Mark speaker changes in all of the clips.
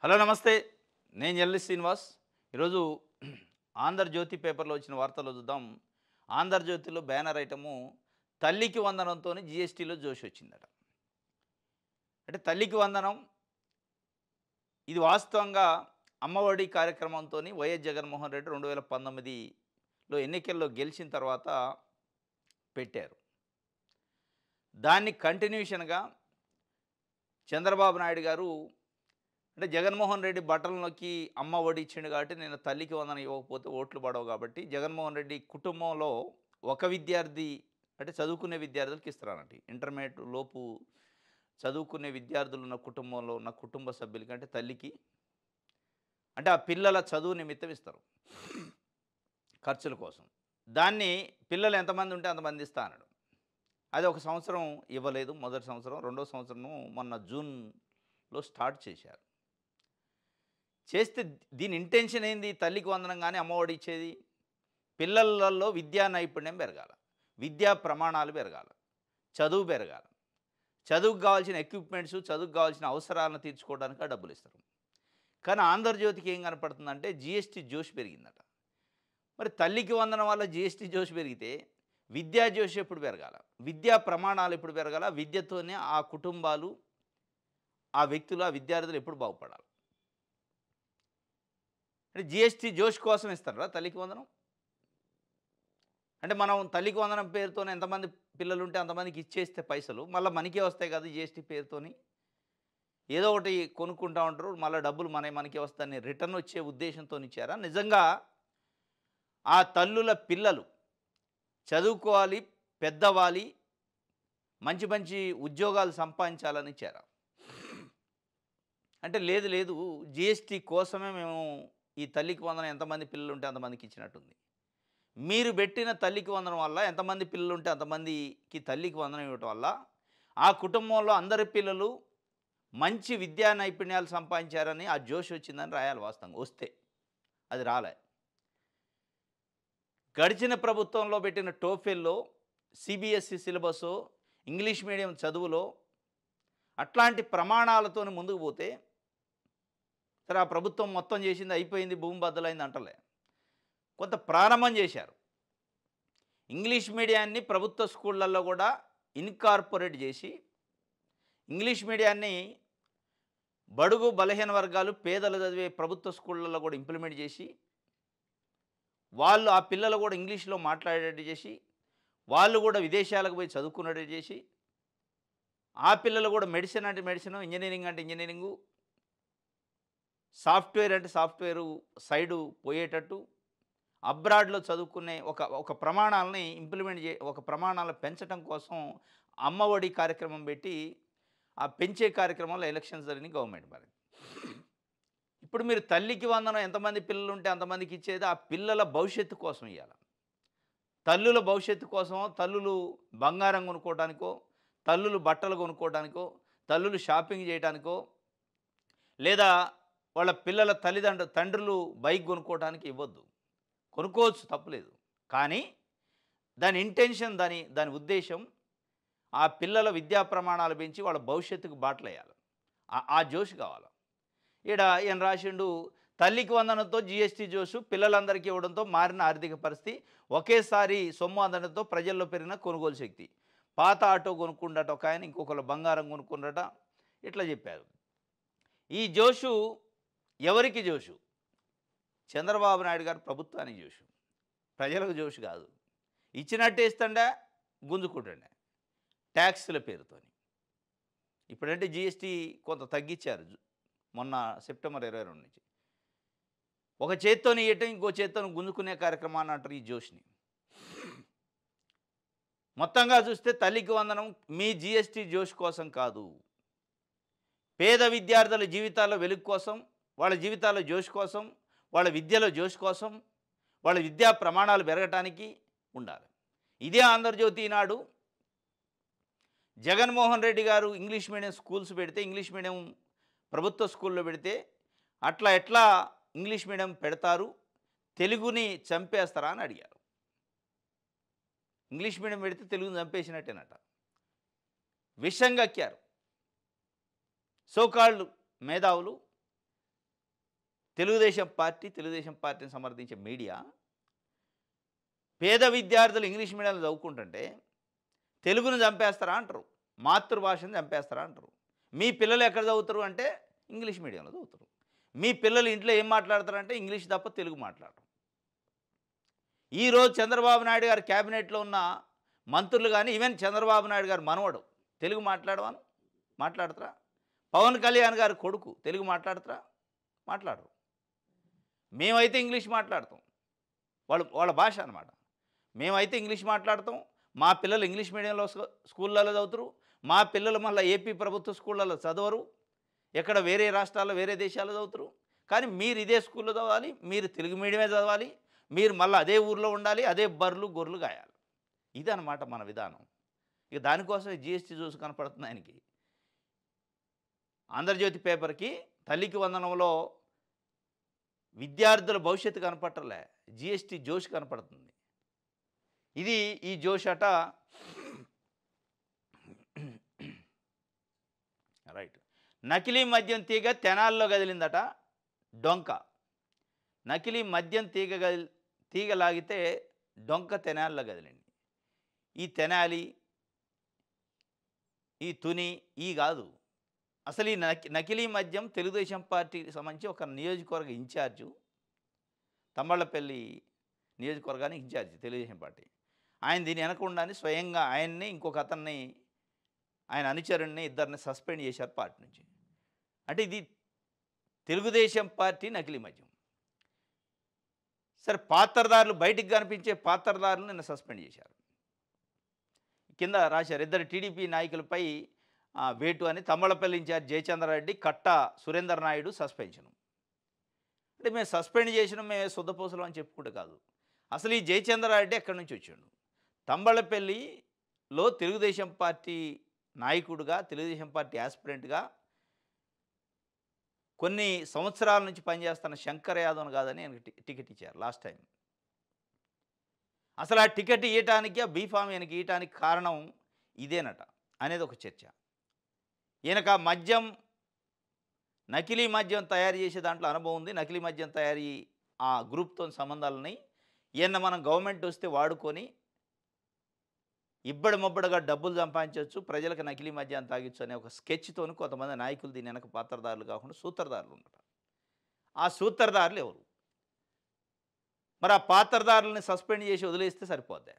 Speaker 1: Hello నమస్తే. నేను ఎల్లి శ్రీనివాస్. ఈరోజు ఆంధ్రజ్యోతి పేపర్లో వచ్చిన వార్తలు చూద్దాం. ఆంధ్రజ్యోతిలో బ్యానర్ ఐటము తల్లికి వందనంతోని జీఎస్టీలో జోష్ వచ్చిందట. అంటే తల్లికి వందనం ఇది వాస్తవంగా అమ్మఒడి కార్యక్రమంతోని వైఎస్ జగన్మోహన్ రెడ్డి 2019లో ఎన్నికల్లో గెలిచిన తర్వాత పెట్టారు. దాన్ని కంటిన్యూషన్‌గా చంద్రబాబు నాయుడు గారు అంటే జగన్మోహన్ రెడ్డి బట్టలు నొక్కి అమ్మ ఒడి ఇచ్చిండు కాబట్టి నేను తల్లికి వందనం ఇవ్వకపోతే ఓట్లు పడవు కాబట్టి జగన్మోహన్ రెడ్డి కుటుంబంలో ఒక విద్యార్థి అంటే చదువుకునే విద్యార్థులకి ఇస్తారన్నట్టు. ఇంటర్మీడియేట్ లోపు చదువుకునే విద్యార్థులు ఉన్న కుటుంబంలో ఉన్న కుటుంబ సభ్యులకి అంటే తల్లికి అంటే ఆ పిల్లల చదువు నిమిత్తం ఇస్తారు ఖర్చుల కోసం. దాన్ని పిల్లలు ఎంతమంది ఉంటే అంతమంది ఇస్తా అన్నాడు. అది ఒక సంవత్సరం ఇవ్వలేదు. మొదటి సంవత్సరం, రెండో సంవత్సరం మొన్న జూన్‌లో స్టార్ట్ చేశారు. చేస్తే దీని ఇంటెన్షన్ ఏంది? తల్లికి వందనం గాని అమ్మఒడి ఇచ్చేది పిల్లలలో విద్యా నైపుణ్యం పెరగాల, విద్యా ప్రమాణాలు పెరగాల, చదువు పెరగాల, చదువుకు కావాల్సిన ఎక్విప్మెంట్స్, చదువుకు కావాల్సిన అవసరాలను తీర్చుకోవడానికి ఆ డబ్బులు ఇస్తారు. కానీ ఆంధ్రజ్యోతికి ఏం కనపడుతుందంటే జీఎస్టీ జోష్ పెరిగిందట. మరి తల్లికి వందనం వల్ల జీఎస్టీ జోష్ పెరిగితే విద్యా జోష్ ఎప్పుడు పెరగాల, విద్యా ప్రమాణాలు ఎప్పుడు పెరగాల, విద్యతోనే ఆ కుటుంబాలు, ఆ వ్యక్తులు, ఆ విద్యార్థులు ఎప్పుడు బాగుపడాలి. అంటే జీఎస్టీ జోష్ కోసం ఇస్తారా తల్లికి వందనం? అంటే మనం తల్లికి వందనం పేరుతోనే ఎంతమంది పిల్లలు ఉంటే అంతమందికి ఇచ్చేస్తే పైసలు మళ్ళీ మనకే వస్తాయి కదా జీఎస్టీ పేరుతోని. ఏదో ఒకటి కొనుక్కుంటా ఉంటారు, మళ్ళీ డబ్బులు మనకే వస్తాయని రిటర్న్ వచ్చే ఉద్దేశంతో ఇచ్చారా? నిజంగా ఆ తల్లుల పిల్లలు చదువుకోవాలి, పెద్దవాలి, మంచి మంచి ఉద్యోగాలు సంపాదించాలని ఇచ్చారా? అంటే లేదు లేదు, జీఎస్టీ కోసమే మేము ఈ తల్లికి వందనం ఎంతమంది పిల్లలు ఉంటే అంతమందికి ఇచ్చినట్టుంది. మీరు పెట్టిన తల్లికి వందనం వల్ల ఎంతమంది పిల్లలు ఉంటే అంతమందికి తల్లికి వందనం ఇవ్వటం వల్ల ఆ కుటుంబంలో అందరి పిల్లలు మంచి విద్యా నైపుణ్యాలు సంపాదించారని ఆ జోష్ వచ్చిందని రాయాలి వాస్తవంగా. వస్తే అది రాలే. గడిచిన ప్రభుత్వంలో పెట్టిన టోఫెల్‌లో, సిబిఎస్ఈ సిలబస్సో, ఇంగ్లీష్ మీడియం చదువులో అట్లాంటి ప్రమాణాలతోని ముందుకు పోతే సరే ఆ ప్రభుత్వం మొత్తం చేసింది అయిపోయింది, భూమి బద్దలైంది అంటలే. కొంత ప్రారంభం చేశారు. ఇంగ్లీష్ మీడియాన్ని ప్రభుత్వ స్కూళ్ళల్లో కూడా ఇన్కార్పొరేట్ చేసి ఇంగ్లీష్ మీడియాన్ని బడుగు బలహీన వర్గాలు, పేదలు చదివే ప్రభుత్వ స్కూళ్ళల్లో కూడా ఇంప్లిమెంట్ చేసి వాళ్ళు ఆ పిల్లలు కూడా ఇంగ్లీష్‌లో మాట్లాడేటట్టు చేసి, వాళ్ళు కూడా విదేశాలకు పోయి చదువుకునేటట్టు చేసి, ఆ పిల్లలు కూడా మెడిసిన్ అంటే మెడిసిను, ఇంజినీరింగ్ అంటే ఇంజినీరింగు, సాఫ్ట్‌వేర్ అంటే సాఫ్ట్‌వేరు సైడు పోయేటట్టు అబ్రాడ్‌లో చదువుకునే ఒక ప్రమాణాలని ఇంప్లిమెంట్ ఒక ప్రమాణాలను పెంచడం కోసం అమ్మ ఒడి కార్యక్రమం పెట్టి, ఆ పెంచే కార్యక్రమంలో ఎలక్షన్స్ జరిగినాయి గవర్నమెంట్ మారింది. ఇప్పుడు మీరు తల్లికి వందనం ఎంతమంది పిల్లలు ఉంటే అంతమందికి ఇచ్చేది ఆ పిల్లల భవిష్యత్తు కోసం ఇయ్యాల. తల్లుల భవిష్యత్తు కోసమో, తల్లులు బంగారం కొనుక్కోవడానికో, తల్లులు బట్టలు కొనుక్కోవడానికో, తల్లులు షాపింగ్ చేయడానికో, లేదా వాళ్ళ పిల్లల తండ్రులు బైక్ కొనుక్కోవడానికి ఇవ్వద్దు. కొనుక్కోవచ్చు, తప్పులేదు. కానీ దాని ఇంటెన్షన్, దాని ఉద్దేశం ఆ పిల్లల విద్యా ప్రమాణాలు పెంచి వాళ్ళ భవిష్యత్తుకు బాటలేయాలి. ఆ జోష్ కావాలి. ఈడ ఈయన రాసిండు తల్లికి వందనంతో జీఎస్టీ జోషు పిల్లలందరికీ ఇవ్వడంతో మారిన ఆర్థిక పరిస్థితి, ఒకేసారి సొమ్ము అందడంతో ప్రజల్లో పెరిగిన కొనుగోలు శక్తి. పాత ఆటో కొనుక్కుండట ఒక ఆయన, ఇంకొకరు బంగారం కొనుక్కుండట, ఇట్లా చెప్పారు. ఈ జోషు ఎవరికి జోషు? చంద్రబాబు నాయుడు గారు ప్రభుత్వానికి జోషు, ప్రజలకు జోషు కాదు. ఇచ్చినట్టే ఇస్తండా, గుంజుకుంటుండే ట్యాక్స్ల పేరుతోని. ఇప్పుడంటే జీఎస్టీ కొంత తగ్గించారు మొన్న సెప్టెంబర్ 22 నుంచి. ఒక చేత్తోని ఇయ్యటం, ఇంకో చేత్తోని గుంజుకునే కార్యక్రమాన్ని అంటారు ఈ జోష్‌ని. మొత్తంగా చూస్తే తల్లికి వందనం మీ జీఎస్టీ జోష్ కోసం కాదు. పేద విద్యార్థుల జీవితాల్లో వెలుగు కోసం, వాళ్ళ జీవితాల్లో జోష్ కోసం, వాళ్ళ విద్యలో జోష్ కోసం, వాళ్ళ విద్యా ప్రమాణాలు పెరగటానికి ఉండాలి. ఇదే ఆంధ్రజ్యోతి ఈనాడు జగన్మోహన్ రెడ్డి గారు ఇంగ్లీష్ మీడియం స్కూల్స్ పెడితే, ఇంగ్లీష్ మీడియం ప్రభుత్వ స్కూల్లో పెడితే ఎట్లా ఇంగ్లీష్ మీడియం పెడతారు, తెలుగుని చంపేస్తారా అని అడిగారు. ఇంగ్లీష్ మీడియం పెడితే తెలుగుని చంపేసినట్టేనట. విషం కక్కారు. సోకాల్డ్ మేధావులు తెలుగుదేశం పార్టీని సమర్థించే మీడియా పేద విద్యార్థులు ఇంగ్లీష్ మీడియంలో చదువుకుంటుంటే తెలుగును చంపేస్తారా అంటారు, మాతృభాషను చంపేస్తారా అంటారు. మీ పిల్లలు ఎక్కడ చదువుతారు అంటే ఇంగ్లీష్ మీడియంలో చదువుతారు. మీ పిల్లలు ఇంట్లో ఏం మాట్లాడతారంటే ఇంగ్లీష్ తప్ప తెలుగు మాట్లాడరు. ఈరోజు చంద్రబాబు నాయుడు గారి క్యాబినెట్లో ఉన్న మంత్రులు కానీ ఈవెన్ చంద్రబాబు నాయుడు గారు మనవడు తెలుగు మాట్లాడతారా? పవన్ కళ్యాణ్ గారి కొడుకు తెలుగు మాట్లాడతారా? మాట్లాడరు. మేమైతే ఇంగ్లీష్ మాట్లాడతాం, వాళ్ళ భాష అన్నమాట. మేమైతే ఇంగ్లీష్ మాట్లాడతాం, మా పిల్లలు ఇంగ్లీష్ మీడియంలో స్కూళ్ళల్లో చదువుతారు, మా పిల్లలు మళ్ళీ ఏపీ ప్రభుత్వ స్కూళ్ళల్లో చదవరు, ఎక్కడ వేరే రాష్ట్రాల్లో వేరే దేశాల్లో చదువుతారు. కానీ మీరు ఇదే స్కూల్లో చదవాలి, మీరు తెలుగు మీడియమే చదవాలి, మీరు మళ్ళీ అదే ఊర్లో ఉండాలి, అదే బర్రెలు గొర్రెలు గాయాలి. ఇదన్నమాట మన విధానం. ఇక దానికోసం జిఎస్టీ చూసి కనపడుతుంది ఆయనకి. ఆంధ్రజ్యోతి పేపర్కి తల్లికి వందనంలో విద్యార్థుల భవిష్యత్తు కనపట్టలే, జిఎస్టీ జోష్ కనపడుతుంది. ఈ జోష్ అట రైట్. నకిలీ మద్యం తీగ తెనాల్లో కదిలిందట డొంక. నకిలీ మద్యం తీగ లాగితే డొంక తెనాల్లో కదిలింది. ఈ తెనాలి, ఈ తుని కాదు, అసలు ఈ నకిలీ మద్యం తెలుగుదేశం పార్టీకి సంబంధించి ఒక నియోజకవర్గ ఇన్ఛార్జు, తంబళ్ళపల్లి నియోజకవర్గానికి ఇన్ఛార్జి తెలుగుదేశం పార్టీ, ఆయన దీని వెనకుండానే స్వయంగా ఆయన్ని ఇంకొక అతన్ని ఆయన అనుచరుణ్ణి ఇద్దరిని సస్పెండ్ చేశారు పార్టీ నుంచి. అంటే ఇది తెలుగుదేశం పార్టీ నకిలీ మద్యం. సరే, పాత్రదారులు బయటికి కనిపించే పాత్రదారులు నిన్న సస్పెండ్ చేశారు. కింద రాశారు, ఇద్దరు టీడీపీ నాయకులపై వేటు అని. తమ్మలపల్లి ఇన్ఛార్జ్ జయచంద్రారెడ్డి, కట్ట సురేందర్ నాయుడు సస్పెన్షను. అంటే మేము సస్పెండ్ చేసినాం, మేము శుద్ధపూసలం అని చెప్పుకుంటే కాదు. అసలు ఈ జయచంద్రారెడ్డి ఎక్కడి నుంచి వచ్చాడు? తంబళ్ళపల్లిలో తెలుగుదేశం పార్టీ నాయకుడిగా, తెలుగుదేశం పార్టీ యాస్పిరెంట్గా కొన్ని సంవత్సరాల నుంచి పనిచేస్తున్న శంకర్ యాదవ్ను కాదని ఆయనకి టికెట్ ఇచ్చారు లాస్ట్ టైం. అసలు ఆ టికెట్ ఇవ్వటానికి, ఆ బీఫామ్ ఈయనకి ఇవ్వటానికి కారణం ఇదేనట అనేది ఒక చర్చ. ఈయనకు ఆ మద్యం, నకిలీ మద్యం తయారు చేసే దాంట్లో అనుభవం ఉంది. నకిలీ మద్యం తయారీ ఆ గ్రూప్తో సంబంధాలని ఈయన మనం గవర్నమెంట్ వస్తే వాడుకొని ఇబ్బడి మొబ్బడిగా డబ్బులు సంపాదించవచ్చు, ప్రజలకు నకిలీ మద్యాన్ని తాగించు అనే ఒక స్కెచ్తో కొంతమంది నాయకులు దీని వెనక పాత్రదారులు కాకుండా సూత్రధారులు ఉంటారు. ఆ సూత్రధారులు ఎవరు? మరి ఆ పాత్రదారులని సస్పెండ్ చేసి వదిలేస్తే సరిపోద్ది.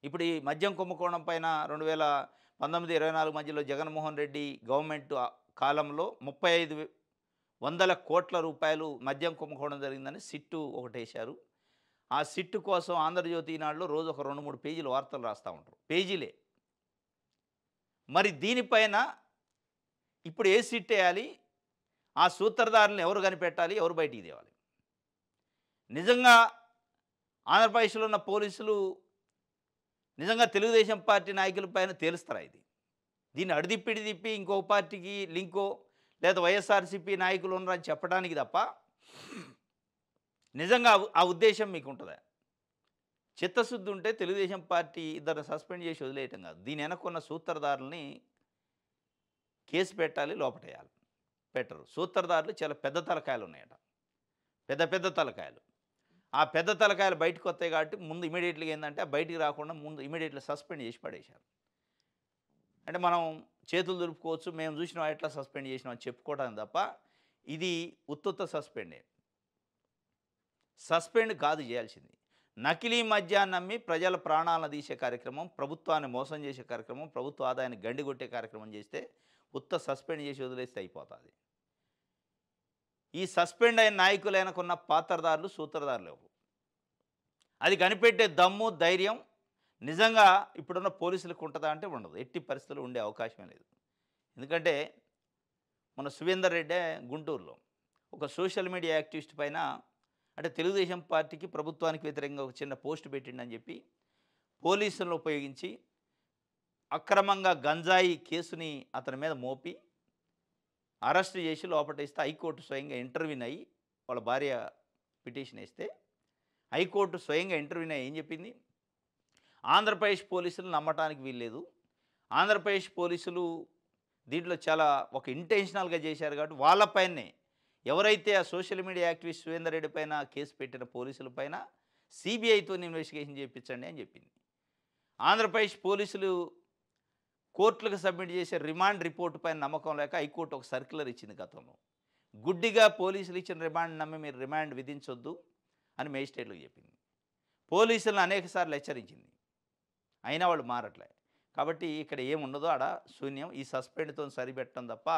Speaker 1: ఇప్పుడు ఈ మద్యం కుంభకోణం పైన 2019-24 మధ్యలో జగన్మోహన్ రెడ్డి గవర్నమెంట్ కాలంలో 35,000 కోట్ల రూపాయలు మద్యం కుంభకోణం జరిగిందని సిట్టు ఒకటి వేశారు. ఆ సిట్టు కోసం ఆంధ్రజ్యోతి ఈనాడులో రోజు ఒక 2-3 పేజీలు వార్తలు రాస్తూ ఉంటారు, పేజీలే. మరి దీనిపైన ఇప్పుడు ఏ సిట్ వేయాలి? ఆ సూత్రధారులను ఎవరు కనిపెట్టాలి? ఎవరు బయటికి తేవాలి? నిజంగా ఆంధ్రప్రదేశ్లో ఉన్న పోలీసులు నిజంగా తెలుగుదేశం పార్టీ నాయకుల పైన తేలుస్తారా? దీన్ని అడిదిప్పి ఇంకో పార్టీకి లింకో లేదా వైఎస్ఆర్సీపీ నాయకులు ఉన్నారని చెప్పడానికి తప్ప నిజంగా ఆ ఉద్దేశం మీకు ఉంటుందా? చిత్తశుద్ధి ఉంటే తెలుగుదేశం పార్టీ ఇద్దరిని సస్పెండ్ చేసి వదిలేయటం కాదు, దీని వెనక్కున్న సూత్రధారుల్ని కేసు పెట్టాలి, లోపటేయాలి. పెట్టరు. సూత్రధారులు చాలా పెద్ద తలకాయలు ఉన్నాయట, పెద్ద తలకాయలు. ఆ పెద్ద తలకాయలు బయటకు వస్తాయి కాబట్టి ముందు ఇమీడియట్గా ఏంటంటే బయటికి రాకుండా ముందు ఇమీడియట్గా సస్పెండ్ చేసి పడేశారు. అంటే మనం చేతులు దులుపుకోవచ్చు, మేము చూసినాం ఎట్లా సస్పెండ్ చేసినాం అని చెప్పుకోవడానికి తప్ప ఇది ఉత్తుత్త సస్పెండ్ కాదు చేయాల్సింది. నకిలీ మద్యాన్ని నమ్మి ప్రజల ప్రాణాలను తీసే కార్యక్రమం, ప్రభుత్వాన్ని మోసం చేసే కార్యక్రమం, ప్రభుత్వ ఆదాయాన్ని గండిగొట్టే కార్యక్రమం చేస్తే సస్పెండ్ చేసి వదిలేస్తే అయిపోతుంది. ఈ సస్పెండ్ అయిన నాయకులైనకున్న పాత్రదారులు, సూత్రధారులు ఎవరు? అది కనిపెట్టే దమ్ము, ధైర్యం నిజంగా ఇప్పుడున్న పోలీసులకు ఉంటుందా అంటే ఉండదు. ఎట్టి పరిస్థితులు ఉండే అవకాశమే లేదు. ఎందుకంటే మన సువేందర్ రెడ్డి గుంటూరులో ఒక సోషల్ మీడియా యాక్టివిస్ట్ పైన, అంటే తెలుగుదేశం పార్టీకి ప్రభుత్వానికి వ్యతిరేకంగా ఒక చిన్న పోస్ట్ పెట్టిండని చెప్పి పోలీసులను ఉపయోగించి అక్రమంగా గంజాయి కేసుని అతని మీద మోపి అరెస్ట్ చేసి లోపటేస్తే హైకోర్టు స్వయంగా ఇంటర్వ్యూన్ అయ్యి వాళ్ళ భార్య పిటిషన్ వేస్తే హైకోర్టు స్వయంగా ఇంటర్వ్యూన్ అయ్యి ఏం చెప్పింది? ఆంధ్రప్రదేశ్ పోలీసులు నమ్మటానికి వీల్లేదు, ఆంధ్రప్రదేశ్ పోలీసులు దీంట్లో చాలా ఒక ఇంటెన్షనల్గా చేశారు కాబట్టి వాళ్ళపైనే ఎవరైతే ఆ social media activist Surender Reddy పైన కేసు పెట్టిన పోలీసుల పైన సిబిఐతో ఇన్వెస్టిగేషన్ చేయించండి అని చెప్పింది. ఆంధ్రప్రదేశ్ పోలీసులు కోర్టులకు సబ్మిట్ చేసే రిమాండ్ రిపోర్టు పైన నమ్మకం లేక హైకోర్టు ఒక సర్క్యులర్ ఇచ్చింది గతంలో. గుడ్డిగా పోలీసులు ఇచ్చిన రిమాండ్ నమ్మి మీరు రిమాండ్ విధించొద్దు అని మేజిస్ట్రేట్లకు చెప్పింది. పోలీసులను అనేకసార్లు హెచ్చరించింది, అయినా వాళ్ళు మారట్లే. కాబట్టి ఇక్కడ ఏముండదో ఆడ శూన్యం. ఈ సస్పెండ్తో సరిపెట్టడం తప్ప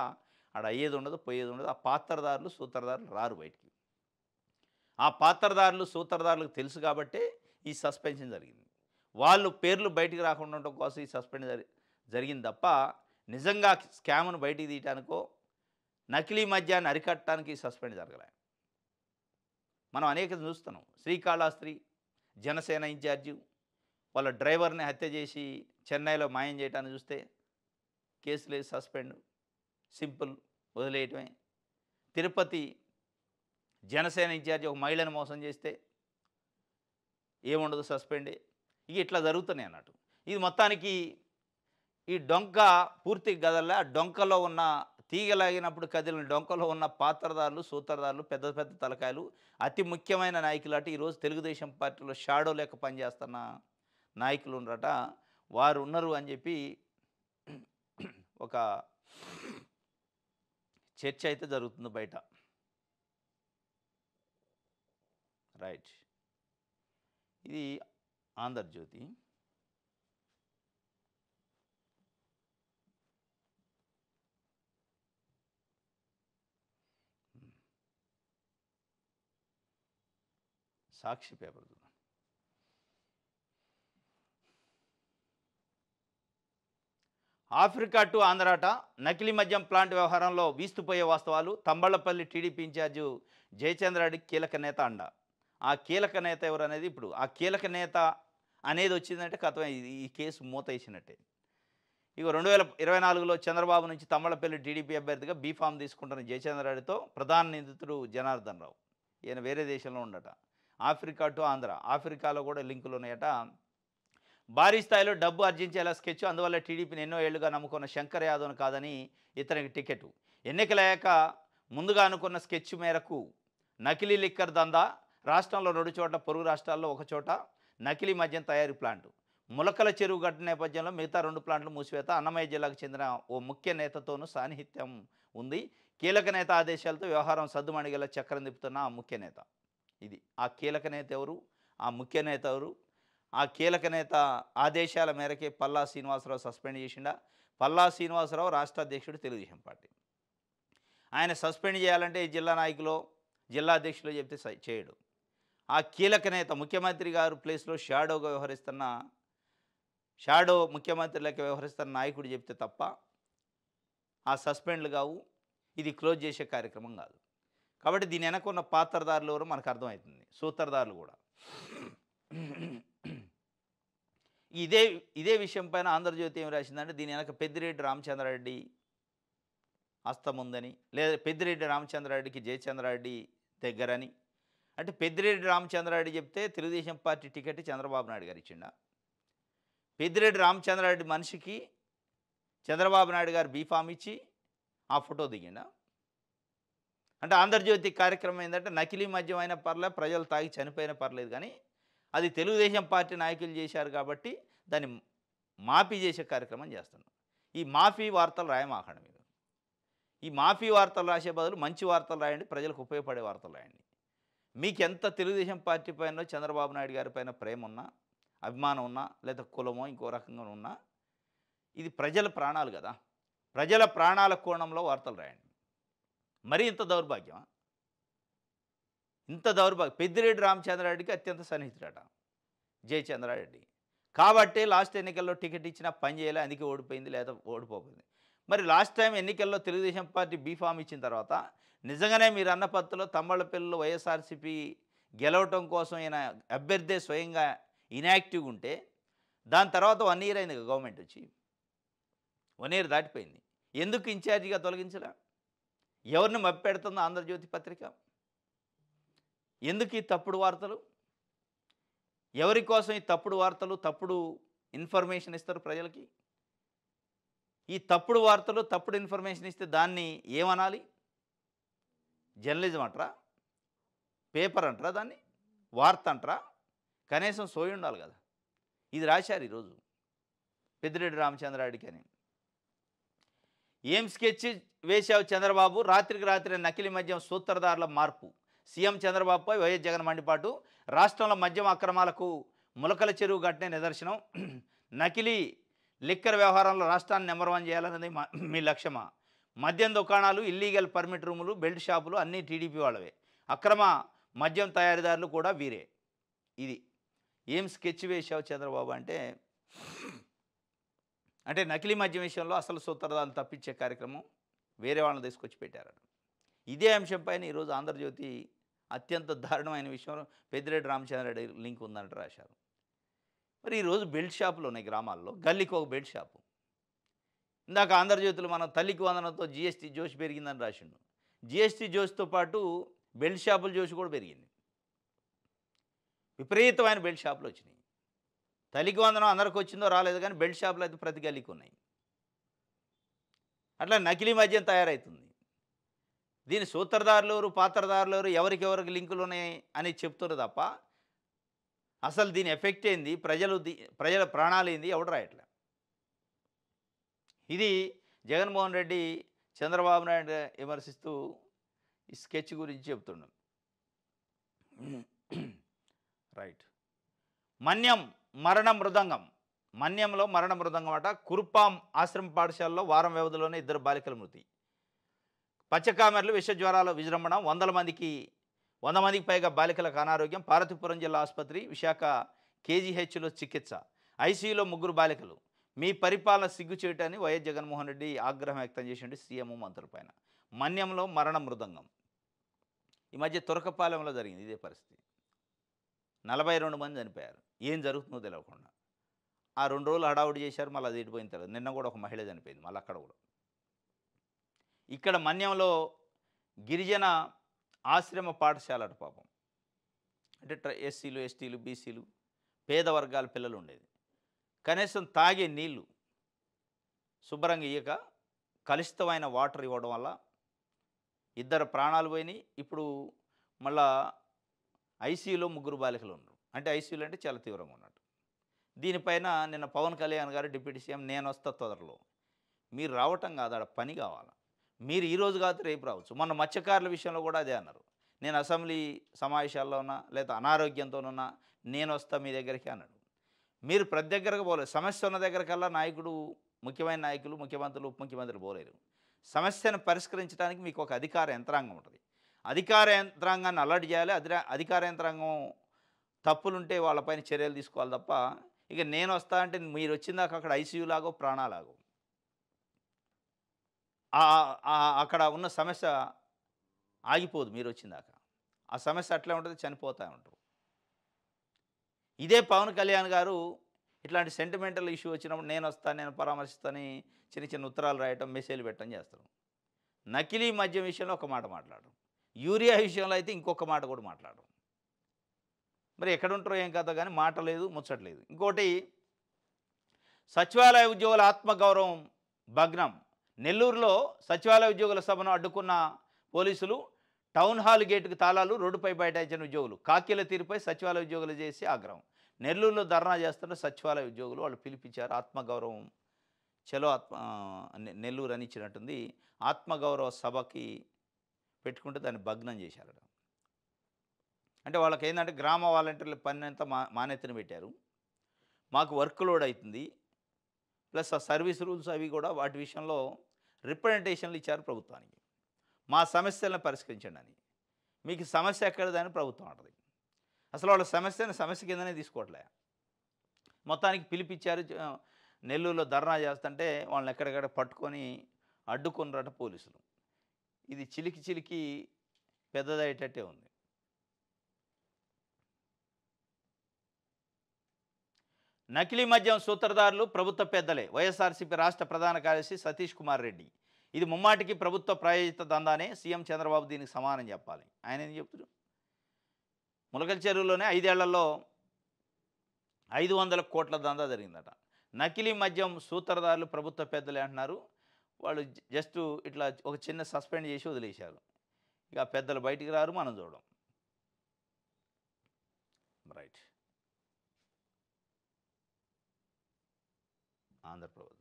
Speaker 1: ఆడ అయ్యేది ఉండదు, పోయేది ఉండదు. ఆ పాత్రదారులు సూత్రధారులు రారు బయటికి. ఆ పాత్రదారులు సూత్రధారులకు తెలుసు కాబట్టే ఈ సస్పెన్షన్ జరిగింది. వాళ్ళు పేర్లు బయటికి రాకుండా ఉండటం కోసం ఈ సస్పెండ్ జరిగింది తప్ప నిజంగా స్కామ్ను బయటికి తీయటానికో నకిలీ మద్యాన్ని అరికట్టడానికి ఈ సస్పెండ్ జరగలే. మనం అనేకం చూస్తున్నాం. శ్రీకాళహస్తి జనసేన ఇన్ఛార్జి వాళ్ళ డ్రైవర్ని హత్య చేసి చెన్నైలో మాయం చేయటాన్ని చూస్తే కేసు లేదు, సస్పెండ్, సింపుల్, వదిలేయటమే. తిరుపతి జనసేన ఇన్ఛార్జి ఒక మహిళను మోసం చేస్తే ఏముండదు, సస్పెండే. ఇక ఇట్లా జరుగుతున్నాయి అన్నట్టు. ఇది మొత్తానికి ఈ డొంక పూర్తి గదల్లా ఆ డొంకలో ఉన్న తీగలాగినప్పుడు కదిలిన డొంకలో ఉన్న పాత్రదారులు సూత్రధారులు పెద్ద పెద్ద తలకాయలు అతి ముఖ్యమైన నాయకులు అటు ఈరోజు తెలుగుదేశం పార్టీలో షాడో లెక్క పనిచేస్తున్న నాయకులు ఉన్నారట. వారు ఉన్నారు అని చెప్పి ఒక చర్చ అయితే జరుగుతుంది బయట. రైట్, ఇది ఆంధ్రజ్యోతి. సాక్షి పేపర్ చూద్దాం. ఆఫ్రికా టు ఆంధ్రాట నకిలీ మద్యం ప్లాంట్ వ్యవహారంలో వీస్తుపోయే వాస్తవాలు. తంబళ్లపల్లి టీడీపీ ఇన్ఛార్జు జయచంద్రారెడ్డి కీలక నేత అండ. ఆ కీలక నేత ఎవరు అనేది ఇప్పుడు ఆ కీలక నేత అనేది వచ్చిందంటే కథ ఈ కేసు మూత వేసినట్టే. ఇక 2024లో చంద్రబాబు నుంచి తంబళ్లపల్లి టీడీపీ అభ్యర్థిగా బీఫామ్ తీసుకుంటున్న జయచంద్రారెడ్డితో ప్రధాన నిందితుడు జనార్దన్ రావు. ఈయన వేరే దేశంలో ఉండట. ఆఫ్రికా టు ఆంధ్ర, ఆఫ్రికాలో కూడా లింకులు ఉన్నాయట. భారీ స్థాయిలో డబ్బు ఆర్జించేలా స్కెచ్. అందువల్ల టీడీపీని ఎన్నో ఏళ్లుగా నమ్ముకున్న శంకర్ యాదవ్ను కాదని ఇతనికి టికెట్. ఎన్నికలయ్యాక ముందుగా అనుకున్న స్కెచ్ మేరకు నకిలీ లిక్కర్ దందా. రాష్ట్రంలో 2 చోట్ల, పొరుగు రాష్ట్రాల్లో 1 చోట నకిలీ మద్యం తయారీ ప్లాంటు. ములకల చెరువు ఘటన నేపథ్యంలో మిగతా 2 ప్లాంట్లు మూసివేత. అన్నమయ్య జిల్లాకు చెందిన ఓ ముఖ్య నేతతోనూ సాన్నిహిత్యం ఉంది. కీలక నేత ఆదేశాలతో వ్యవహారం సద్దుమణిగేలా చక్రం తిప్పుతున్న ఆ ముఖ్య నేత. ఇది ఆ కీలక నేత ఎవరు, ఆ ముఖ్య నేత ఎవరు? ఆ కీలక నేత ఆదేశాల మేరకే పల్లా శ్రీనివాసరావు సస్పెండ్ చేసిండా. పల్లా శ్రీనివాసరావు రాష్ట్ర అధ్యక్షుడు తెలుగుదేశం పార్టీ. ఆయన సస్పెండ్ చేయాలంటే ఈ జిల్లా నాయకులు, జిల్లా అధ్యక్షులు చెప్తే చేయడు. ఆ కీలక నేత ముఖ్యమంత్రి గారు ప్లేస్లో షాడో ముఖ్యమంత్రి లెక్క వ్యవహరిస్తున్న నాయకుడు చెప్తే తప్ప ఆ సస్పెండ్లు కావు. ఇది క్లోజ్ చేసే కార్యక్రమం కాదు. కాబట్టి దీని వెనక ఉన్న పాత్రదారులు ఎవరో మనకు అర్థమవుతుంది, సూత్రధారులు కూడా. ఇదే విషయం పైన ఆంధ్రజ్యోతి ఏం రాసిందంటే దీని వెనక పెద్దిరెడ్డి రామచంద్రారెడ్డి హస్తం ఉందని, లేదా పెద్దిరెడ్డి రామచంద్రారెడ్డికి జయచంద్రారెడ్డి దగ్గరని. అంటే పెద్దిరెడ్డి రామచంద్రారెడ్డి చెప్తే తెలుగుదేశం పార్టీ టికెట్ చంద్రబాబు నాయుడు గారు ఇచ్చిండా. పెద్దిరెడ్డి రామచంద్రారెడ్డి మనిషికి చంద్రబాబు నాయుడు గారు బీఫామ్ ఇచ్చి ఆ ఫోటో దిగిండా. అంటే ఆంధ్రజ్యోతి కార్యక్రమం ఏంటంటే నకిలీ మద్యం అయినా పర్లేదు, ప్రజలు తాగి చనిపోయినా పర్లేదు, కానీ అది తెలుగుదేశం పార్టీ నాయకులు చేశారు కాబట్టి దాన్ని మాఫీ చేసే కార్యక్రమం చేస్తున్నాం. ఈ మాఫీ వార్తలు రాయమాకండి మీరు. ఈ మాఫీ వార్తలు రాసే బదులు మంచి వార్తలు రాయండి, ప్రజలకు ఉపయోగపడే వార్తలు రాయండి. మీకు ఎంత తెలుగుదేశం పార్టీ పైన చంద్రబాబు నాయుడు గారి పైన ప్రేమ ఉన్నా, అభిమానం ఉన్నా, లేదా కులమో ఇంకో రకంగా ఉన్నా, ఇది ప్రజల ప్రాణాలు కదా. ప్రజల ప్రాణాల కోణంలో వార్తలు రాయండి. మరి ఇంత దౌర్భాగ్యమా? ఇంత దౌర్భాగ్యం. పెద్దిరెడ్డి రామచంద్రారెడ్డికి అత్యంత సన్నిహితుడట జయచంద్రారెడ్డి. కాబట్టే లాస్ట్ ఎన్నికల్లో టికెట్ ఇచ్చినా పని చేయలే, అందుకే ఓడిపోయింది, లేదా ఓడిపోయింది. మరి లాస్ట్ టైం ఎన్నికల్లో తెలుగుదేశం పార్టీ బీఫామ్ ఇచ్చిన తర్వాత నిజంగానే మీరు అన్న పద్ధతిలో తంబళ్లపల్లిలో వైఎస్ఆర్సీపీ గెలవటం కోసం ఈయన అభ్యర్థే స్వయంగా ఇన్యాక్టివ్గా ఉంటే, దాని తర్వాత 1 ఇయర్ అయింది గవర్నమెంట్ వచ్చి, 1 ఇయర్ దాటిపోయింది. ఎందుకు ఇన్ఛార్జిగా తొలగించలే? ఎవరిని మప్పెడుతుందో ఆంధ్రజ్యోతి పత్రిక? ఎందుకు ఈ తప్పుడు వార్తలు? ఎవరి కోసం ఈ తప్పుడు వార్తలు, తప్పుడు ఇన్ఫర్మేషన్ ఇస్తారు ప్రజలకి? ఈ తప్పుడు వార్తలు, తప్పుడు ఇన్ఫర్మేషన్ ఇస్తే దాన్ని ఏమనాలి? జర్నలిజం అంటారా, పేపర్ అంటారా, దాన్ని వార్త అంటారా, కనీసం సోయి ఉండాలి కదా. ఇది రాశారు ఈరోజు పెద్దిరెడ్డి రామచంద్రారెడ్డికి అని. ఏం స్కెచ్ వేశావు చంద్రబాబు, రాత్రికి రాత్రి నకిలీ మద్యం సూత్రధారుల మార్పు, సీఎం చంద్రబాబుపై వైఎస్ జగన్ మండిపాటు, రాష్ట్రంలో మద్యం అక్రమాలకు ములకల చెరువు ఘటనే నిదర్శనం, నకిలీ లిక్కర్ వ్యవహారంలో రాష్ట్రాన్ని నెంబర్ 1 చేయాలన్నది మీ లక్ష్యమా, మద్యం దుకాణాలు, ఇల్లీగల్ పర్మిట్ రూములు, బెల్ట్ షాపులు అన్నీ టీడీపీ వాళ్ళవే, అక్రమ మద్యం తయారీదారులు కూడా వీరే. ఇది ఏం స్కెచ్ వేశావు చంద్రబాబు అంటే నకిలీ మద్యం విషయంలో అసలు సూత్రధారులను తప్పించే కార్యక్రమం వేరే వాళ్ళని తీసుకొచ్చి పెట్టారట. ఇదే అంశంపైన ఈరోజు ఆంధ్రజ్యోతి అత్యంత దారుణమైన విషయం పెద్దిరెడ్డి రామచంద్రారెడ్డి లింక్ ఉందంటే రాశారు. మరి ఈరోజు బెల్ట్ షాపులు ఉన్నాయి గ్రామాల్లో, గల్లీకి ఒక బెల్ట్ షాపు. ఇందాక ఆంధ్రజ్యోతిలో మనం తల్లికి వందనంతో జీఎస్టీ జోష్ పెరిగిందని రాసిండు. జీఎస్టీ జోష్తో పాటు బెల్ట్ షాపుల జోష్ కూడా పెరిగింది. విపరీతమైన బెల్ట్ షాపులు వచ్చినాయి. తల్లికి వందనం అందరికి వచ్చిందో రాలేదు, కానీ బెల్ట్ షాపులు అయితే ప్రతి గల్లీకి ఉన్నాయి. అట్లా నకిలీ మద్యం తయారవుతుంది. దీని సూత్రధారులు ఎవరు, పాత్రధారులు ఎవరు, ఎవరికి లింకులు ఉన్నాయి అని చెప్తున్నారు తప్ప అసలు దీని ఎఫెక్ట్ ఏంది, ప్రజల ప్రాణాలు ఏంది ఎవడు రాయట్లే. ఇది జగన్మోహన్ రెడ్డి చంద్రబాబు నాయుడు విమర్శిస్తూ ఈ స్కెచ్ గురించి చెప్తున్నాం. రైట్. మన్యం మరణ మృదంగం, మన్యంలో మరణ మృదంగం అట. కురుపాం ఆశ్రమ పాఠశాలలో వారం వ్యవధిలోనే 2 బాలికల మృతి. పచ్చకామెర్లు విషజ్వరాల విజృంభణ, 100 మందికి పైగా బాలికలకు అనారోగ్యం. పార్వతీపురం జిల్లా ఆసుపత్రి, విశాఖ కేజీహెచ్లో చికిత్స, ఐసీయూలో 3 బాలికలు. మీ పరిపాలన సిగ్గు చేయటాన్ని వైఎస్ జగన్మోహన్ రెడ్డి ఆగ్రహం వ్యక్తం చేసిండు సీఎం మంత్రులపైన. మన్యంలో మరణ మృదంగం. ఈ మధ్య తురకపాలెంలో జరిగింది ఇదే పరిస్థితి. 42 మంది చనిపోయారు, ఏం జరుగుతుందో తెలియకుండా. ఆ 2 రోజులు హడావుడి చేశారు, మళ్ళీ అది ఇటుపోయిన తర్వాత నిన్న కూడా ఒక మహిళ చనిపోయింది మళ్ళీ అక్కడ కూడా. ఇక్కడ మన్యంలో గిరిజన ఆశ్రమ పాఠశాల అటు పాపం, అంటే ఎస్సీలు, ఎస్టీలు, బీసీలు, పేద వర్గాల పిల్లలు ఉండేది. కనీసం తాగే నీళ్లు శుభ్రంగా ఇయ్యక కలుషితమైన వాటర్ ఇవ్వడం వల్ల 2 ప్రాణాలు పోయినాయి. ఇప్పుడు మళ్ళా ఐసీయూలో 3 బాలికలు ఉన్నారు. అంటే ఐసీయూలు అంటే చాలా తీవ్రంగా ఉన్నట్టు. దీనిపైన నిన్న పవన్ కళ్యాణ్ గారు డిప్యూటీ సీఎం నేను వస్తా తొందరలో, మీరు రావటం కాదు, ఆడ పని కావాలి. మీరు ఈరోజు కాదు రేపు రావచ్చు. మొన్న మత్స్యకారుల విషయంలో కూడా అదే అన్నారు. నేను అసెంబ్లీ సమావేశాల్లో ఉన్నా లేదా అనారోగ్యంతోనున్నా నేను వస్తా మీ దగ్గరికి అన్నాడు. మీరు ప్రతి దగ్గరకు పోలేదు. సమస్య ఉన్న దగ్గరకల్లా ముఖ్యమైన నాయకులు, ముఖ్యమంత్రులు, ఉప ముఖ్యమంత్రులు పోలేరు. సమస్యను పరిష్కరించడానికి మీకు ఒక అధికార యంత్రాంగం ఉంటుంది. అధికార యంత్రాంగాన్ని అలర్ట్ చేయాలి. అధికార యంత్రాంగం తప్పులుంటే వాళ్ళపైన చర్యలు తీసుకోవాలి తప్ప ఇక నేను వస్తా అంటే మీరు వచ్చిందాక అక్కడ ఐసీయూలాగో ప్రాణాలాగో అక్కడ ఉన్న సమస్య ఆగిపోదు. మీరు వచ్చిందాక ఆ సమస్య అట్లే ఉంటుంది, చనిపోతూ ఉంటారు. ఇదే పవన్ కళ్యాణ్ గారు ఇట్లాంటి సెంటిమెంటల్ ఇష్యూ వచ్చినప్పుడు నేను వస్తాను, నేను పరామర్శిస్తానని చిన్న ఉత్తరాలు రాయటం, మెసేజ్లు పెట్టడం చేస్తారు. నకిలీ మద్యం విషయంలో ఒక మాట మాట్లాడరు, యూరియా విషయంలో అయితే ఇంకొక మాట కూడా మాట్లాడరు. మరి ఎక్కడ ఉంటారో ఏం కథ కానీ మాట లేదు, ముచ్చట్లేదు. ఇంకోటి, సచివాలయ ఉద్యోగుల ఆత్మగౌరవం భగ్నం. నెల్లూరులో సచివాలయ ఉద్యోగుల సభను అడ్డుకున్న పోలీసులు, టౌన్ హాల్ గేటుకు తాళాలు, రోడ్డుపై బైఠాయించిన ఉద్యోగులు. కాకీల తీరుపై సచివాలయ ఉద్యోగులు చేసి ఆగ్రహం. నెల్లూరులో ధర్నా చేస్తున్న సచివాలయ ఉద్యోగులు వాళ్ళు పిలిపించారు. ఆత్మగౌరవం చలో నెల్లూరు అని ఇచ్చినట్టుంది. ఆత్మగౌరవ సభకి పెట్టుకుంటే దాన్ని భగ్నం చేశారట. అంటే వాళ్ళకి ఏంటంటే గ్రామ వాలంటీర్ల పని అంతా మానెత్తిన పెట్టారు. మాకు వర్క్ లోడ్ అవుతుంది, ప్లస్ ఆ సర్వీస్ రూల్స్ అవి కూడా వాటి విషయంలో రిప్రజెంటేషన్లు ఇచ్చారు ప్రభుత్వానికి. మా సమస్యలను పరిష్కరించండి అని. మీకు సమస్య ఎక్కడదని ప్రభుత్వం అంటది. అసలు వాళ్ళ సమస్య కిందనే తీసుకోవట్లే. మొత్తానికి పిలిపించారు. నెల్లూరులో ధర్నా చేస్తుంటే వాళ్ళని ఎక్కడెక్కడ పట్టుకొని అడ్డుకున్నారట పోలీసులు. ఇది చిలికి పెద్దదయ్యేటట్టే ఉంది. నకిలీ మద్యం సూత్రధారులు ప్రభుత్వ పెద్దలే. వైఎస్ఆర్సీపీ రాష్ట్ర ప్రధాన కార్యదర్శి సతీష్ కుమార్ రెడ్డి. ఇది ముమ్మాటికి ప్రభుత్వ ప్రాయోజిత దందానే. సీఎం చంద్రబాబు దీనికి సమానం చెప్పాలి. ఆయన ఏం చెప్తున్నారు? ములకల చెరువులోనే 5 ఏళ్లలో 500 కోట్ల దందా జరిగిందట. నకిలీ మద్యం సూత్రధారులు ప్రభుత్వ పెద్దలే అంటున్నారు. వాళ్ళు జస్ట్ ఇట్లా ఒక చిన్న సస్పెండ్ చేసి వదిలేశారు. ఇక పెద్దలు బయటికి రారు, మనం చూడం. రైట్. ఆంధ్రప్రదేశ్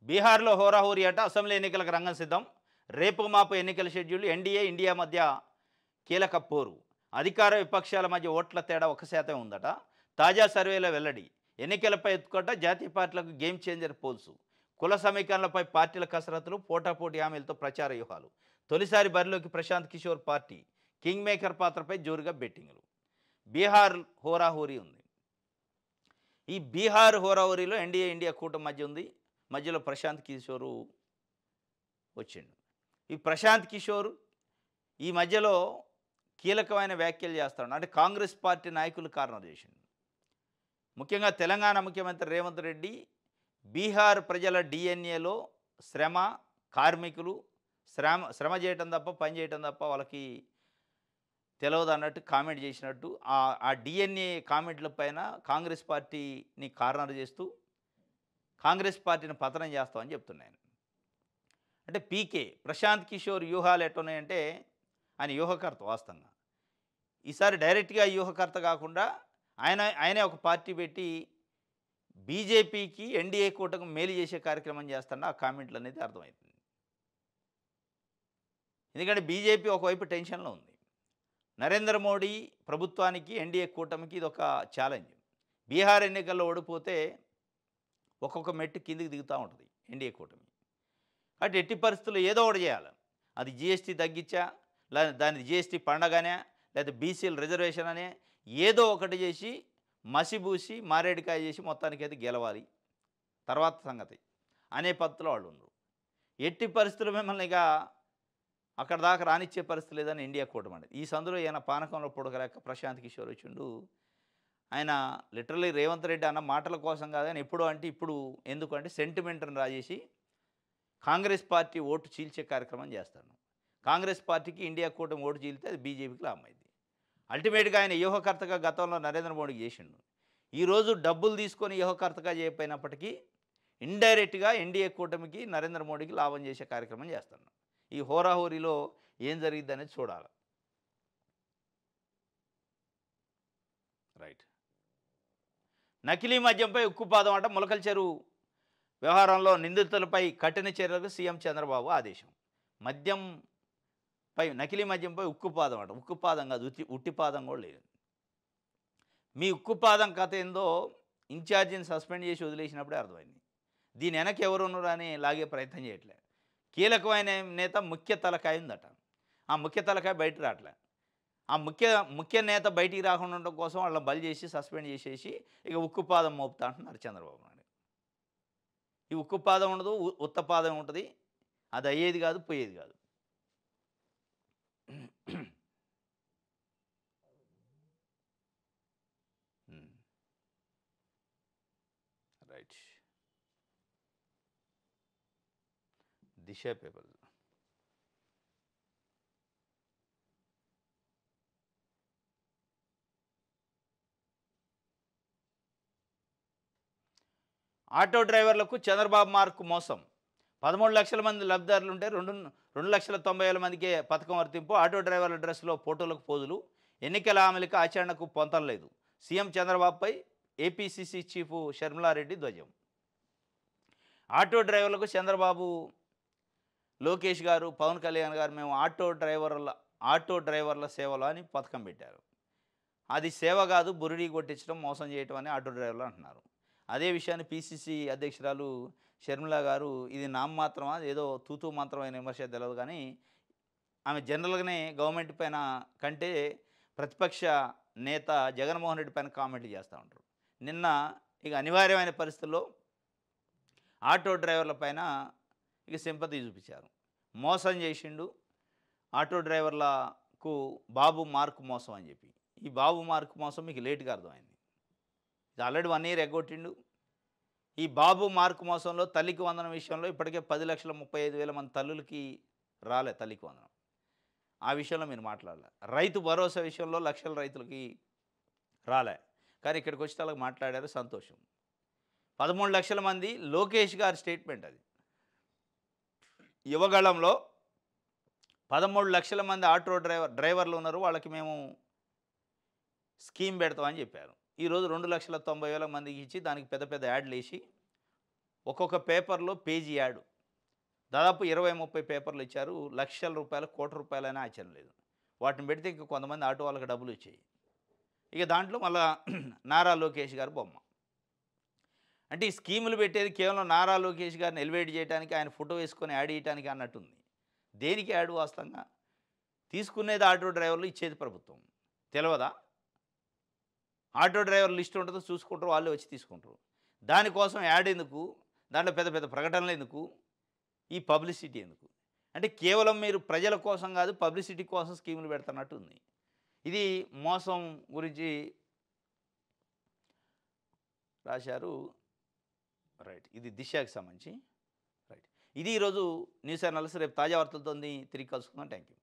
Speaker 1: బీహార్లో హోరాహోరీ అట, అసెంబ్లీ ఎన్నికలకు రంగం సిద్ధం. రేపు మాపు ఎన్నికల షెడ్యూల్. ఎన్డీఏ ఇండియా మధ్య కీలక పోరు. అధికార విపక్షాల మధ్య ఓట్ల తేడా 1% ఉందట. తాజా సర్వేల వెల్లడి. ఎన్నికలపై ఎత్తుకట, జాతీయ పార్టీలకు గేమ్ చేంజర్ పోల్సు. కుల సమీకరణలపై పార్టీల కసరత్తులు, పోటాపోటీ హామీలతో ప్రచార వ్యూహాలు. తొలిసారి బరిలోకి Prashant Kishore party. King maker పాత్రపై జోరుగా బెట్టింగ్లు. బీహార్ హోరాహోరీ ఉంది. ఈ బీహార్ హోరాహోరీలో ఎన్డీఏ ఇండియా కూటమి మధ్య ఉంది. మధ్యలో ప్రశాంత్ కిషోరు వచ్చిండు. ఈ ప్రశాంత్ కిషోర్ ఈ మధ్యలో కీలకమైన వ్యాఖ్యలు చేస్తాడు. అంటే కాంగ్రెస్ పార్టీ నాయకులు కార్నర్ చేసిండు. ముఖ్యంగా తెలంగాణ ముఖ్యమంత్రి రేవంత్ రెడ్డి బీహార్ ప్రజల డిఎన్ఏలో శ్రమ, కార్మికులు శ్రమ చేయటం తప్ప, పని చేయటం తప్ప వాళ్ళకి తెలియదు అన్నట్టు కామెంట్ చేసినట్టు ఆ డిఎన్ఏ కామెంట్ల పైన కాంగ్రెస్ పార్టీని కార్నర్ చేస్తూ కాంగ్రెస్ పార్టీని పతనం చేస్తామని చెప్తున్నాను. అంటే పీకే ప్రశాంత్ కిషోర్ వ్యూహాలు ఎట్టున్నాయంటే ఆయన వ్యూహకర్త. వాస్తవంగా ఈసారి డైరెక్ట్గా వ్యూహకర్త కాకుండా ఆయనే ఒక పార్టీ పెట్టి బీజేపీకి ఎన్డీఏ కూటమికి మేలు చేసే కార్యక్రమం చేస్తున్నా ఆ కామెంట్లు అనేది అర్థమవుతుంది. ఎందుకంటే బీజేపీ ఒకవైపు టెన్షన్లో ఉంది. నరేంద్ర మోడీ ప్రభుత్వానికి, ఎన్డీఏ కూటమికి ఇది ఒక ఛాలెంజ్. బీహార్ ఎన్నికల్లో ఓడిపోతే ఒక్కొక్క మెట్టు కిందికి దిగుతూ ఉంటుంది ఎన్డీఏ కూటమి. కాబట్టి ఎట్టి పరిస్థితుల్లో ఏదో ఒకటి చేయాలి. అది జీఎస్టీ తగ్గించా, లేదా దాని జీఎస్టీ పండగనే, లేదా బీసీల రిజర్వేషన్ అనే ఏదో ఒకటి చేసి మసిబూసి మారేడికాయ చేసి మొత్తానికి అయితే గెలవాలి, తర్వాత సంగతి అనే పద్ధతిలో వాళ్ళు ఉన్నారు. ఎట్టి పరిస్థితులు మిమ్మల్ని ఇక అక్కడ దాకా రానిచ్చే పరిస్థితి లేదని ఇండియా కూటమి అనేది. ఈ సందులో ఈయన పానకంలో పొడగలేక ప్రశాంత్ కిషోర్ వచ్చిండు. ఆయన లిటరలీ రేవంత్ రెడ్డి అన్న మాటల కోసం కాదని ఎప్పుడు అంటే ఇప్పుడు ఎందుకంటే సెంటిమెంట్ని రాజేసి కాంగ్రెస్ పార్టీ ఓటు చీల్చే కార్యక్రమం చేస్తాను. కాంగ్రెస్ పార్టీకి ఇండియా కూటమి ఓటు చీలితే అది బీజేపీకి లాభమైంది. అల్టిమేట్గా ఆయన వ్యూహకర్తగా గతంలో నరేంద్ర మోడీకి చేసిండు. ఈరోజు డబ్బులు తీసుకొని వ్యూహకర్తగా చేయకపోయినప్పటికీ ఇండైరెక్ట్గా ఎన్డీఏ కూటమికి నరేంద్ర మోడీకి లాభం చేసే కార్యక్రమం చేస్తాను. ఈ హోరాహోరీలో ఏం జరిగిద్ది అనేది చూడాలి. రైట్. నకిలీ మద్యంపై ఉక్కుపాదం అంట. మొలకల చెరువు వ్యవహారంలో నిందితులపై కఠిన చర్యలకు సీఎం చంద్రబాబు ఆదేశం. మద్యంపై, నకిలీ మద్యంపై ఉక్కుపాదం అంట. ఉక్కుపాదం కాదు, ఉట్టిపాదం కూడా లేదు. మీ ఉక్కుపాదం కథ ఏందో ఇన్ఛార్జిని సస్పెండ్ చేసి వదిలేసినప్పుడే అర్థమైంది. దీని వెనక ఎవరున్నారు అని లాగే ప్రయత్నం చేయట్లే. కీలకమైన నేత ముఖ్య తలకాయ ఉందట. ఆ ముఖ్య తలకాయ బయట రావట్లే. ఆ ముఖ్య నేత బయటికి రాకుండా ఉండడం కోసం వాళ్ళని బలి చేసి సస్పెండ్ చేసేసి ఇక ఉక్కుపాదం మోపుతా అంటున్నారు చంద్రబాబు నాయుడు. ఈ ఉక్కుపాదం ఉండదు, ఉత్తపాదం ఉంటుంది. అది అయ్యేది కాదు, పోయేది కాదు. రైట్. దిశ పేపర్. ఆటో డ్రైవర్లకు చంద్రబాబు మార్కు మోసం. 13 లక్షల మంది లబ్ధిదారులు ఉంటే 2,90,000 మందికే పథకం వర్తింపు. ఆటో డ్రైవర్ల డ్రెస్లో ఫోటోలకు పోజులు. ఎన్నికల హామీలకు ఆచరణకు పొంతం లేదు. సీఎం చంద్రబాబుపై ఏపీసీసీ చీఫ్ షర్మిలారెడ్డి ధ్వజం. ఆటో డ్రైవర్లకు చంద్రబాబు, లోకేష్ గారు, పవన్ కళ్యాణ్ గారు మేము ఆటో డ్రైవర్ల సేవలు అని పథకం పెట్టారు. అది సేవ కాదు, బురిడి కొట్టించడం, మోసం చేయటం అని ఆటో డ్రైవర్లు అంటున్నారు. అదే విషయాన్ని పీసీసీ అధ్యక్షురాలు షర్మిల గారు ఇది నామమాత్రమా, ఏదో తూతూ మాత్రమైన విమర్శ తెలియదు కానీ ఆమె జనరల్గానే గవర్నమెంట్ పైన కంటే ప్రతిపక్ష నేత జగన్మోహన్ రెడ్డి పైన కామెంట్లు చేస్తూ ఉంటారు. నిన్న ఇక అనివార్యమైన పరిస్థితుల్లో ఆటో డ్రైవర్ల పైన ఇక సింపతి చూపించారు. మోసం చేసిండు ఆటో డ్రైవర్లకు బాబు మార్కు మోసం అని చెప్పి. ఈ బాబు మార్కు మోసం మీకు లేటుగా అర్థమైంది. ఇది ఆల్రెడీ 1 ఇయర్ ఎగ్గొట్టిండు. ఈ బాబు మార్కు మోసంలో తల్లికి వందనం విషయంలో ఇప్పటికే 10,35,000 మంది తల్లులకి రాలే తల్లికి వందనం. ఆ విషయంలో మీరు మాట్లాడాలి. రైతు భరోసా విషయంలో లక్షల రైతులకి రాలే. కానీ ఇక్కడికి వచ్చి వాళ్ళకి మాట్లాడారు, సంతోషం. 13 లక్షల మంది లోకేష్ గారి స్టేట్మెంట్ అది. యువగళంలో 13 లక్షల మంది ఆటో డ్రైవర్లు ఉన్నారు, వాళ్ళకి మేము స్కీమ్ పెడతామని చెప్పారు. ఈరోజు 2,90,000 మందికి ఇచ్చి దానికి పెద్ద పెద్ద యాడ్లు వేసి ఒక్కొక్క పేపర్లో పేజీ యాడ్ దాదాపు 20-30 పేపర్లు ఇచ్చారు. లక్షల రూపాయలు, కోటి రూపాయలైనా ఆశ్చర్యం లేదు. వాటిని పెడితే ఇంకా కొంతమంది ఆటో వాళ్ళకి డబ్బులు వచ్చాయి. ఇక దాంట్లో మళ్ళా నారా లోకేష్ గారు బొమ్మ. అంటే ఈ స్కీములు పెట్టేది కేవలం నారా లోకేష్ గారిని ఎలివేట్ చేయడానికి, ఆయన ఫోటో వేసుకొని యాడ్ చేయడానికి అన్నట్టుంది. దేనికి యాడ్ వాస్తవంగా? తీసుకునేది ఆటో డ్రైవర్లు, ఇచ్చేది ప్రభుత్వం. తెలియదా? ఆటో డ్రైవర్ లిస్ట్ ఉంటుందో చూసుకుంటారు, వాళ్ళే వచ్చి తీసుకుంటారు. దానికోసం యాడ్ ఎందుకు? దాంట్లో పెద్ద పెద్ద ప్రకటనలు ఎందుకు? ఈ పబ్లిసిటీ ఎందుకు? అంటే కేవలం మీరు ప్రజల కోసం కాదు, పబ్లిసిటీ కోసం స్కీములు పెడుతున్నట్టు ఉంది. ఇది మోసం గురించి రాశారు. రైట్, ఇది దిశకి సంబంధించి. రైట్, ఇది ఈరోజు న్యూస్ అనాలిసిస్. రేపు తాజా వార్తలతో తిరిగి కలుసుకుందాం. Thank you.